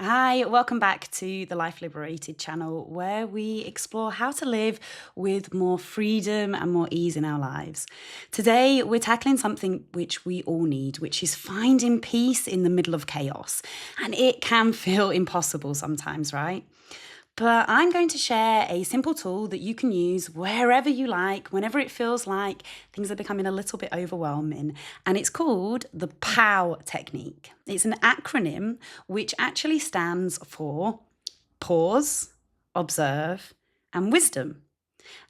Hi, welcome back to the Life Liberated channel, where we explore how to live with more freedom and more ease in our lives. Today, we're tackling something which we all need, which is finding peace in the middle of chaos. And it can feel impossible sometimes, right? But I'm going to share a simple tool that you can use wherever you like, whenever it feels like things are becoming a little bit overwhelming. And it's called the POW Technique. It's an acronym which actually stands for pause, observe, and wisdom.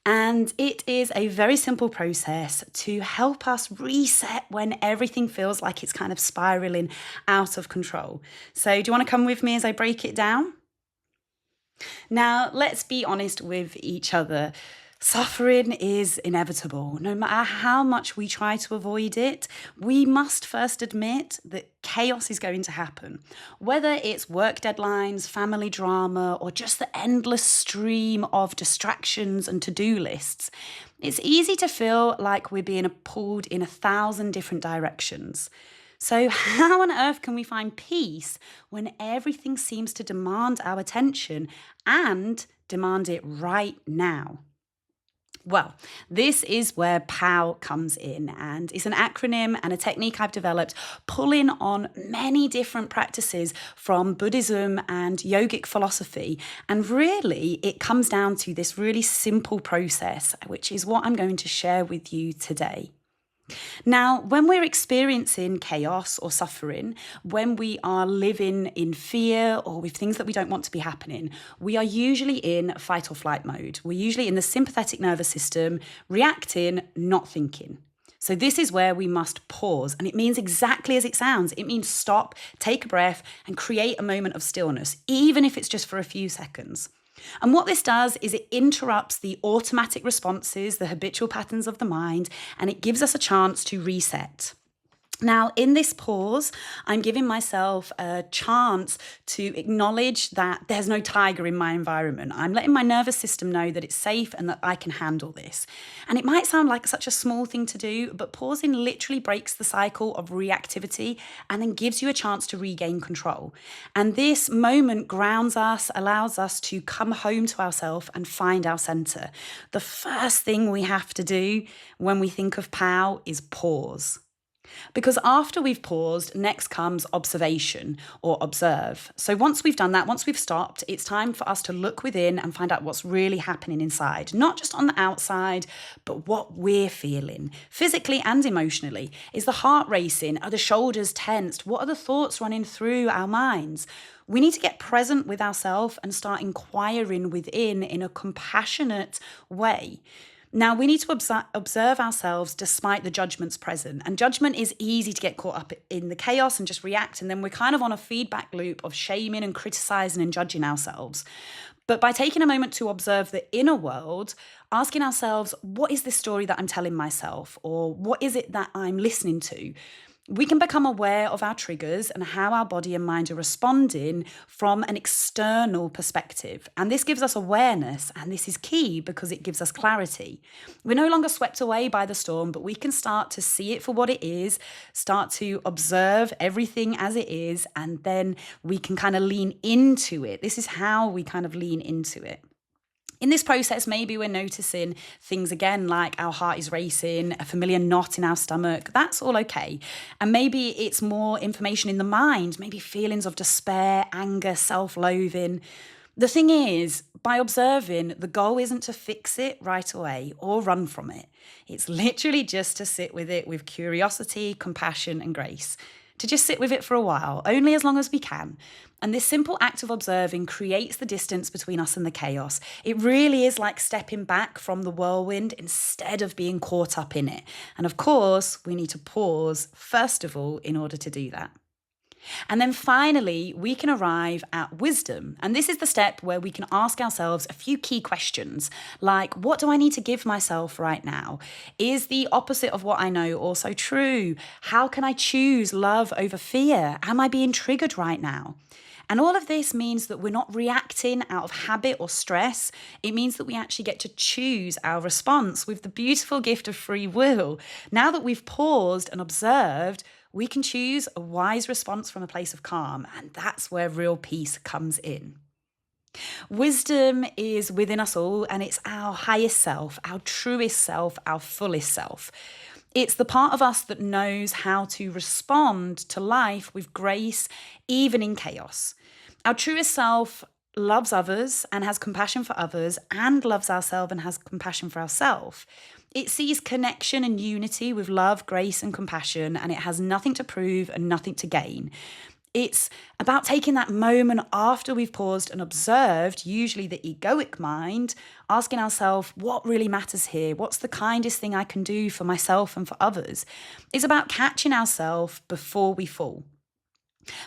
And it is a very simple process to help us reset when everything feels like it's kind of spiraling out of control. So, do you want to come with me as I break it down? Now, let's be honest with each other. Suffering is inevitable. No matter how much we try to avoid it, we must first admit that chaos is going to happen. Whether it's work deadlines, family drama, or just the endless stream of distractions and to-do lists, it's easy to feel like we're being pulled in 1,000 different directions. So, how on earth can we find peace when everything seems to demand our attention and demand it right now? Well, this is where POW comes in, and it's an acronym and a technique I've developed pulling on many different practices from Buddhism and yogic philosophy. And really, it comes down to this really simple process, which is what I'm going to share with you today. Now, when we're experiencing chaos or suffering, when we are living in fear or with things that we don't want to be happening, we are usually in fight or flight mode. We're usually in the sympathetic nervous system, reacting, not thinking. So this is where we must pause, and it means exactly as it sounds. It means stop, take a breath, and create a moment of stillness, even if it's just for a few seconds. And what this does is it interrupts the automatic responses, the habitual patterns of the mind, and it gives us a chance to reset. Now, in this pause, I'm giving myself a chance to acknowledge that there's no tiger in my environment. I'm letting my nervous system know that it's safe and that I can handle this. And it might sound like such a small thing to do, but pausing literally breaks the cycle of reactivity and then gives you a chance to regain control. And this moment grounds us, allows us to come home to ourselves and find our center. The first thing we have to do when we think of POW is pause. Because after we've paused, next comes observation or observe. So once we've done that, once we've stopped, it's time for us to look within and find out what's really happening inside, not just on the outside, but what we're feeling physically and emotionally. Is the heart racing? Are the shoulders tensed? What are the thoughts running through our minds? We need to get present with ourselves and start inquiring within in a compassionate way. Now, we need to observe ourselves despite the judgments present. And judgment is easy to get caught up in the chaos and just react. And then we're kind of on a feedback loop of shaming and criticizing and judging ourselves. But by taking a moment to observe the inner world, asking ourselves, what is this story that I'm telling myself? Or what is it that I'm listening to? We can become aware of our triggers and how our body and mind are responding from an external perspective. And this gives us awareness, and this is key because it gives us clarity. We're no longer swept away by the storm, but we can start to see it for what it is, start to observe everything as it is, and then we can kind of lean into it. This is how we kind of lean into it. In this process, maybe we're noticing things again like our heart is racing, a familiar knot in our stomach. That's all okay. And maybe it's more information in the mind, maybe feelings of despair, anger, self-loathing. The thing is, by observing, the goal isn't to fix it right away or run from it. It's literally just to sit with it with curiosity, compassion, and grace. To just sit with it for a while, only as long as we can. And this simple act of observing creates the distance between us and the chaos. It really is like stepping back from the whirlwind instead of being caught up in it. And of course, we need to pause, first of all, in order to do that. And then finally, we can arrive at wisdom. And this is the step where we can ask ourselves a few key questions, like, what do I need to give myself right now? Is the opposite of what I know also true? How can I choose love over fear? Am I being triggered right now? And all of this means that we're not reacting out of habit or stress. It means that we actually get to choose our response with the beautiful gift of free will. Now that we've paused and observed, we can choose a wise response from a place of calm, and that's where real peace comes in. Wisdom is within us all, and it's our highest self, our truest self, our fullest self. It's the part of us that knows how to respond to life with grace, even in chaos. Our truest self loves others and has compassion for others, and loves ourselves and has compassion for ourselves. It sees connection and unity with love, grace, and compassion, and it has nothing to prove and nothing to gain. It's about taking that moment after we've paused and observed, usually the egoic mind, asking ourselves, what really matters here? What's the kindest thing I can do for myself and for others? It's about catching ourselves before we fall.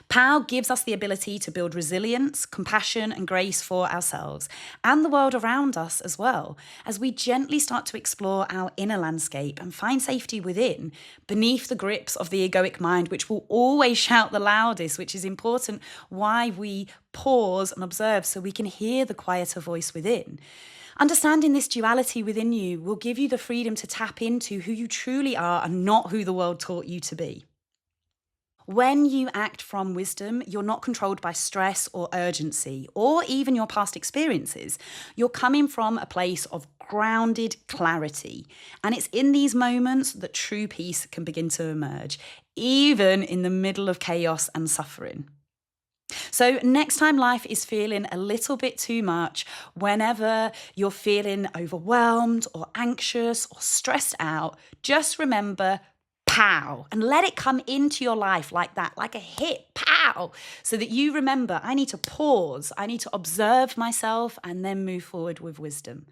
POW gives us the ability to build resilience, compassion, and grace for ourselves and the world around us as well, as we gently start to explore our inner landscape and find safety within, beneath the grips of the egoic mind, which will always shout the loudest, which is important why we pause and observe so we can hear the quieter voice within. Understanding this duality within you will give you the freedom to tap into who you truly are and not who the world taught you to be. When you act from wisdom, you're not controlled by stress or urgency or even your past experiences. You're coming from a place of grounded clarity. And it's in these moments that true peace can begin to emerge, even in the middle of chaos and suffering. So next time life is feeling a little bit too much, whenever you're feeling overwhelmed or anxious or stressed out, just remember POW, and let it come into your life like that, like a hit, POW, so that you remember, I need to pause, I need to observe myself and then move forward with wisdom.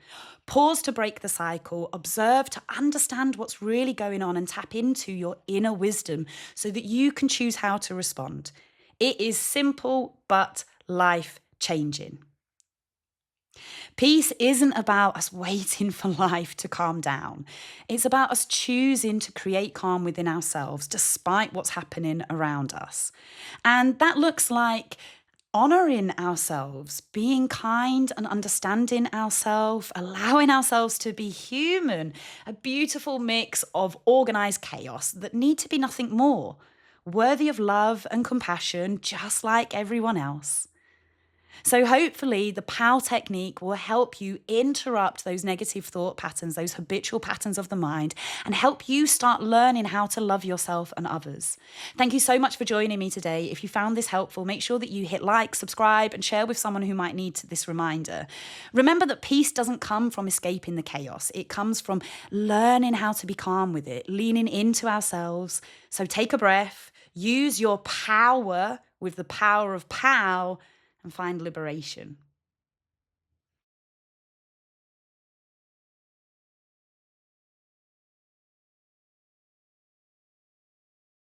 Pause to break the cycle, observe to understand what's really going on and tap into your inner wisdom so that you can choose how to respond. It is simple, but life-changing. Peace isn't about us waiting for life to calm down. It's about us choosing to create calm within ourselves despite what's happening around us. And that looks like honoring ourselves, being kind and understanding ourselves, allowing ourselves to be human, a beautiful mix of organized chaos that need to be nothing more, worthy of love and compassion, just like everyone else. So hopefully the POW technique will help you interrupt those negative thought patterns, those habitual patterns of the mind, and help you start learning how to love yourself and others. Thank you so much for joining me today. If you found this helpful, make sure that you hit like, subscribe, and share with someone who might need this reminder. Remember that peace doesn't come from escaping the chaos. It comes from learning how to be calm with it, leaning into ourselves. So take a breath, use your power with the power of POW, and find liberation.